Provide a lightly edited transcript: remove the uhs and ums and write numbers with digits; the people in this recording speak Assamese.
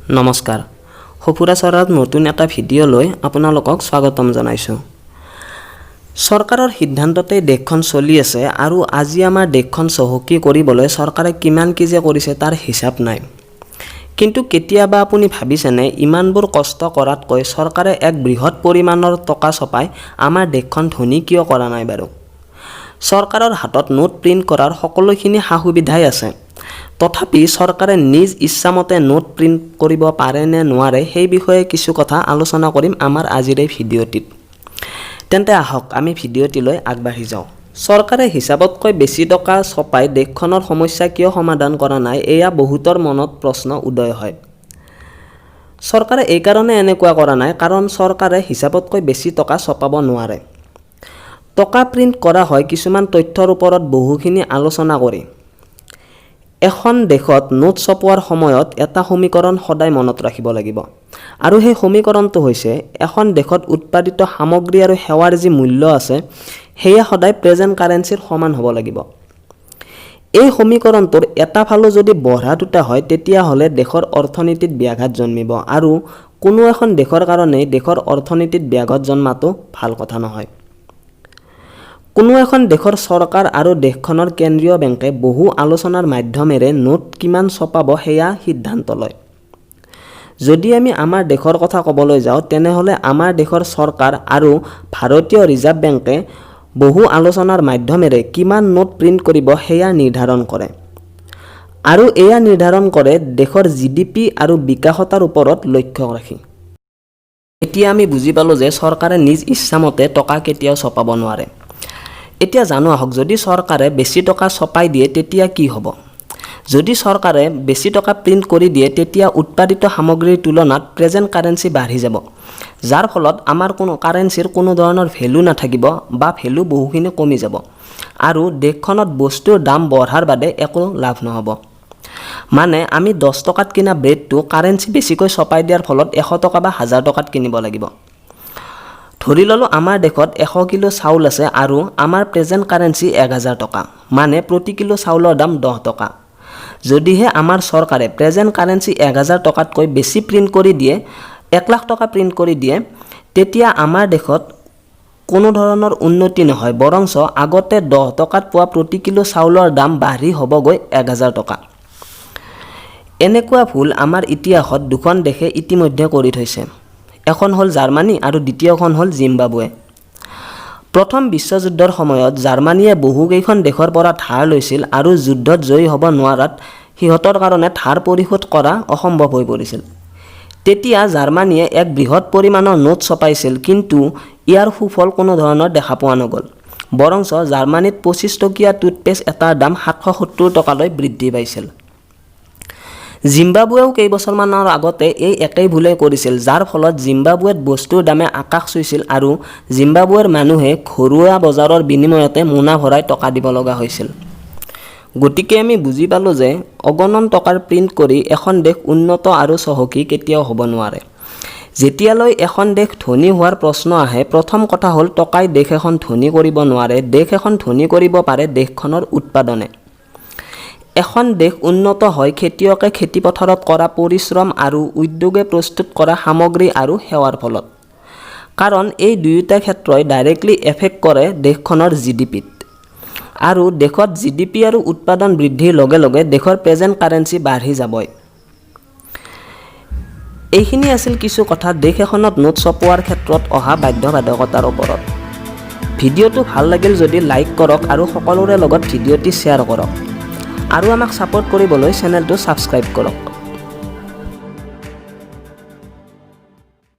নমস্কাৰ সফুৰাচৰাত নতুন এটা ভিডিঅ' লৈ আপোনালোকক স্বাগতম জনাইছোঁ। চৰকাৰৰ সিদ্ধান্ততে দেশখন চলি আছে আৰু আজি আমাৰ দেশখন চহকী কৰিবলৈ চৰকাৰে কিমান কি যে কৰিছে তাৰ হিচাপ নাই। কিন্তু কেতিয়াবা আপুনি ভাবিছেনে ইমানবোৰ কষ্ট কৰাতকৈ চৰকাৰে এক বৃহৎ পৰিমাণৰ টকা ছপাই আমাৰ দেশখন ধনী কিয় কৰা নাই বাৰু? চৰকাৰৰ হাতত নোট প্ৰিণ্ট কৰাৰ সকলোখিনি সা-সুবিধাই আছে। তথাপি চৰকাৰে নিজ ইচ্ছামতে নোট প্ৰিণ্ট কৰিব পাৰে নে নোৱাৰে সেই বিষয়ে কিছু কথা আলোচনা কৰিম আমাৰ আজিৰ এই ভিডিঅ'টিত। তেন্তে আহক আমি ভিডিঅ'টিলৈ আগবাঢ়ি যাওঁ। চৰকাৰে হিচাপতকৈ বেছি টকা ছপাই দেশখনৰ সমস্যা কিয় সমাধান কৰা নাই এয়া বহুতৰ মনত প্ৰশ্ন উদয় হয়। চৰকাৰে এইকাৰণে এনেকুৱা কৰা নাই কাৰণ চৰকাৰে হিচাপতকৈ বেছি টকা ছপাব নোৱাৰে। টকা প্ৰিণ্ট কৰা হয় কিছুমান তথ্যৰ ওপৰত বহুখিনি আলোচনা কৰি। এখন দেশত নোট ছপোৱাৰ সময়ত এটা সমীকৰণ সদায় মনত ৰাখিব লাগিব আৰু সেই সমীকৰণটো হৈছে এখন দেশত উৎপাদিত সামগ্ৰী আৰু সেৱাৰ যি মূল্য আছে সেয়া সদায় প্ৰেজেণ্ট কাৰেন্সিৰ সমান হ'ব লাগিব। এই সমীকৰণটোৰ এটা ফালো যদি বঢ়া টুটা হয় তেতিয়াহ'লে দেশৰ অৰ্থনীতিত ব্যাঘাত জন্মিব আৰু কোনো এখন দেশৰ কাৰণে দেশৰ অৰ্থনীতিত ব্যাঘাত জন্মাটো ভাল কথা নহয়। কোনো এখন দেশৰ চৰকাৰ আৰু দেশখনৰ কেন্দ্ৰীয় বেংকে বহু আলোচনাৰ মাধ্যমেৰে নোট কিমান ছপাব সেয়া সিদ্ধান্ত লয়। যদি আমি আমাৰ দেশৰ কথা ক'বলৈ যাওঁ তেনেহ'লে আমাৰ দেশৰ চৰকাৰ আৰু ভাৰতীয় ৰিজাৰ্ভ বেংকে বহু আলোচনাৰ মাধ্যমেৰে কিমান নোট প্ৰিণ্ট কৰিব সেয়া নিৰ্ধাৰণ কৰে আৰু এয়া নিৰ্ধাৰণ কৰে দেশৰ GDP আৰু বিকাশতাৰ ওপৰত লক্ষ্য ৰাখি। এতিয়া আমি বুজি পালোঁ যে চৰকাৰে নিজ ইচ্ছামতে টকা কেতিয়াও ছপাব নোৱাৰে। এতিয়া জানো আহক যদি চৰকাৰে বেছি টকা ছপাই দিয়ে তেতিয়া কি হ'ব? যদি চৰকাৰে বেছি টকা প্ৰিণ্ট কৰি দিয়ে তেতিয়া উৎপাদিত সামগ্ৰীৰ তুলনাত প্ৰেজেণ্ট কাৰেন্সি বাঢ়ি যাব, যাৰ ফলত আমাৰ কোনো কাৰেন্সিৰ কোনো ধৰণৰ ভেলু নাথাকিব বা ভেলু বহুখিনি কমি যাব আৰু দেশখনত বস্তুৰ দাম বঢ়াৰ বাদে একো লাভ নহ'ব। মানে আমি 10 টকাত কিনা ব্ৰেডটো কাৰেন্সি বেছিকৈ ছপাই দিয়াৰ ফলত 100 টকা বা 1000 টকাত কিনিব লাগিব। ধৰি ল'লোঁ আমাৰ দেশত 100 কিলো চাউল আছে আৰু আমাৰ প্ৰেজেণ্ট কাৰেন্সি 1000 টকা, মানে প্ৰতি কিলো চাউলৰ দাম 10 টকা। যদিহে আমাৰ চৰকাৰে প্ৰেজেণ্ট কাৰেন্সি 1000 টকাতকৈ বেছি প্ৰিণ্ট কৰি দিয়ে, 1 লাখ টকা প্ৰিণ্ট কৰি দিয়ে, তেতিয়া আমাৰ দেশত কোনো ধৰণৰ উন্নতি নহয়, বৰঞ্চ আগতে 10 টকাত পোৱা প্ৰতি কিলো চাউলৰ দাম বাঢ়ি হ'বগৈ 1000 টকা। এনেকুৱা ভুল আমাৰ ইতিহাসত দুখন দেশে ইতিমধ্যে কৰি থৈছে। এখন হ'ল জাৰ্মানী আৰু দ্বিতীয়খন হ'ল জিম্বাবুৱে। প্ৰথম বিশ্বযুদ্ধৰ সময়ত জাৰ্মানীয়ে বহুকেইখন দেশৰ পৰা ধাৰ লৈছিল আৰু যুদ্ধত জয়ী হ'ব নোৱাৰাত সিহঁতৰ কাৰণে ধাৰ পৰিশোধ কৰা অসম্ভৱ হৈ পৰিছিল। তেতিয়া জাৰ্মানীয়ে এক বৃহৎ পৰিমাণৰ নোট ছপাইছিল, কিন্তু ইয়াৰ সুফল কোনো ধৰণৰ দেখা পোৱা নগ'ল। বৰঞ্চ জাৰ্মানীত 25 টকীয়া টুথপেষ্ট এটাৰ দাম 770 টকালৈ বৃদ্ধি পাইছিল। জিম্বাবুৱেও কেইবছৰমানৰ আগতে এই একেই ভুলে কৰিছিল, যাৰ ফলত জিম্বাবুৱেত বস্তুৰ দামে আকাশ চুইছিল আৰু জিম্বাবুৱেৰ মানুহে ঘৰুৱা বজাৰৰ বিনিময়তে মোনা ভৰাই টকা দিব লগা হৈছিল। গতিকে আমি বুজি পালোঁ যে অগণন টকাৰ প্ৰিণ্ট কৰি এখন দেশ উন্নত আৰু চহকী কেতিয়াও হ'ব নোৱাৰে। যেতিয়ালৈ এখন দেশ ধনী হোৱাৰ প্ৰশ্ন আহে, প্ৰথম কথা হ'ল টকাই দেশ এখন ধনী কৰিব নোৱাৰে, দেশ এখন ধনী কৰিব পাৰে দেশখনৰ উৎপাদনে। এখন দেশ উন্নত হয় খেতিয়কে খেতিপথাৰত কৰা পৰিশ্ৰম আৰু উদ্যোগে প্ৰস্তুত কৰা সামগ্ৰী আৰু সেৱাৰ ফলত, কাৰণ এই দুয়োটা ক্ষেত্ৰই ডাইৰেক্টলি এফেক্ট কৰে দেশখনৰ GDPত। আৰু দেশত GDP আৰু উৎপাদন বৃদ্ধিৰ লগে লগে দেশৰ প্ৰেজেণ্ট কাৰেন্সি বাঢ়ি যাবই। এইখিনি আছিল কিছু কথা দেশ এখনত নোট ছপোৱাৰ ক্ষেত্ৰত অহা বাধ্যবাধকতাৰ ওপৰত। ভিডিঅ'টো ভাল লাগিল যদি লাইক কৰক আৰু সকলোৰে লগত ভিডিঅ'টি শ্বেয়াৰ কৰক আৰু আমাক ছাপোৰ্ট কৰিবলৈ চেনেলটো ছাবস্ক্ৰাইব কৰক।